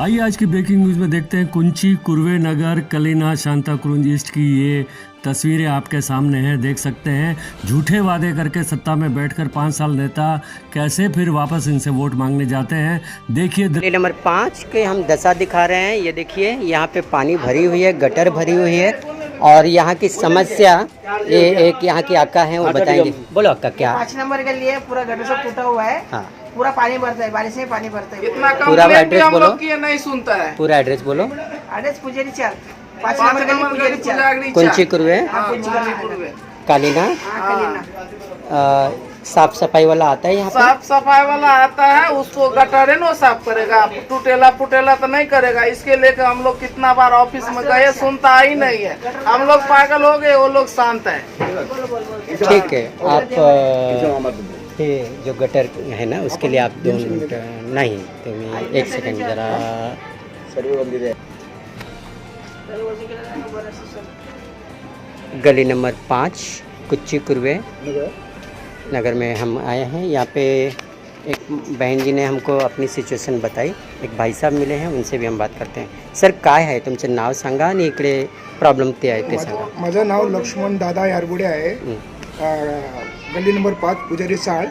आइए आज की ब्रेकिंग न्यूज़ में देखते हैं कुंची कुर्वे नगर कलीना शांता क्रूज ईस्ट की ये तस्वीरें आपके सामने हैं। देख सकते हैं झूठे वादे करके सत्ता में बैठकर 5 साल नेता कैसे फिर वापस इनसे वोट मांगने जाते हैं। देखिए गली नंबर 5 के हम दशा दिखा रहे हैं। ये देखिए यहाँ पे पानी भरी हुई है, गटर भरी हुई है और यहाँ की समस्या ये एक यहाँ की अक्का है, वो बताएंगे। बोलो अक्का क्या? 5 नंबर के लिए पूरा गटर सब टूटा हुआ है। हाँ, पूरा पानी भरता है, बारिश में पानी भरता है। इतना पूरा कंप्लेंट भी एड्रेस हम बोलो। लोग की नहीं सुनता है। पूरा एड्रेस बोलो। एड्रेस पुजारी चार 5 पाँच नंबर के लिए नंबर पुजारी गली चार। पुजागरी कुंची कुर्वे हाँ, कुंची हाँ, कुर्वे। कालीना हाँ, कलीना। साफ सफाई वाला आता है यहाँ पे। साफ सफाई वाला आता है, उसको गटर है ना साफ करेगा, टूटेला फुटेला तो नहीं करेगा। इसके लेकर हम लोग कितना बार ऑफिस में गए, सुनता ही नहीं है। हम लोग पागल हो गए, वो लोग शांत है। ठीक है, आप ये जो गटर है ना उसके लिए आप 2 मिनट नहीं तुम्ही 1 सेकंड जरा गली नंबर 5 कुच्ची कुर्वे नगर में हम आए हैं। यहाँ पे एक बहन जी ने हमको अपनी सिच्युएशन बताई। एक भाई साहब मिले हैं, उनसे भी हम बात करते हैं। सर काय आहे तुमचं नाव सांगा आणि इकडे प्रॉब्लेम ते आहे ते सांगा। माझं नाव लक्ष्मण दादा यारगुडे आहे। गली नंबर 5 पुजारी चाळ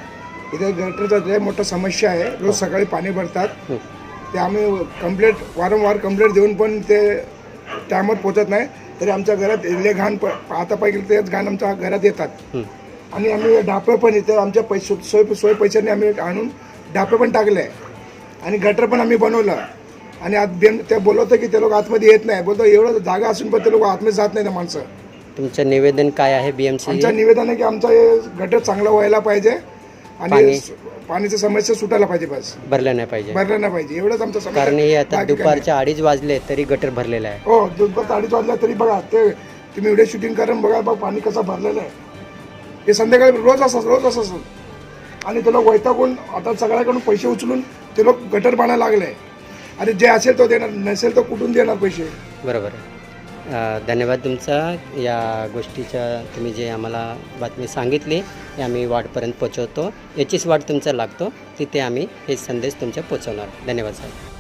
इथे गटरचा लय मोठा समस्या आहे। रोज सकाळी पाणी भरतात। ते आम्ही वारंवार कंप्लेंट देऊन पण ते टायमवर पोहोचत नाही। तरी आमच्या घरात लय घाण आता पाहिजे तेच घाण आमच्या घरात येतात। आणि आम्ही डापे पण इथे आमच्या सोय पैशाने आम्ही आणून डापे पण टाकले आणि गटर पण आम्ही बनवलं। आणि आज ते बोलवतं की ते लोक आतमध्ये येत नाही, बोलतो एवढं जागा असून पण ते लोक आतमध्ये जात नाही। त्या माणसं तुमचं निवेदन काय आहे बीएमसी? आमचं निवेदन आहे की आमचा हे गटर चांगला व्हायला पाहिजे आणि पाण्याची समस्या सुटायला पाहिजे। बस भरलं नाही पाहिजे, भरलं नाही पाहिजे, एवढंच आमचं समस्या। कारण हे आता दुपारच्या 2:30 वाजले तरी गटर भरलेलं आहे। हो, दुपार 2:30 वाजला तरी बघा, ते तुम्ही व्हिडिओ शूटिंग करून बघा, बघ पाणी कसं भरलेलं आहे। हे संध्याकाळी रोज असं आणि ते लोक वैतागून आता सगळ्याकडून पैसे उचलून ते लोक गटर बांधायला लागले। आणि जे असेल तो देणार, नसेल तो कुठून देणार पैसे? बरोबर आहे। धन्यवाद तुमचा या गोष्टीच्या, तुम्ही जे आम्हाला बातमी सांगितली हे आम्ही वाटपर्यंत पोचवतो। याचीच वाट तुमचा लागतो, तिथे आम्ही हे संदेश तुमच्या पोचवणार। धन्यवाद साहेब।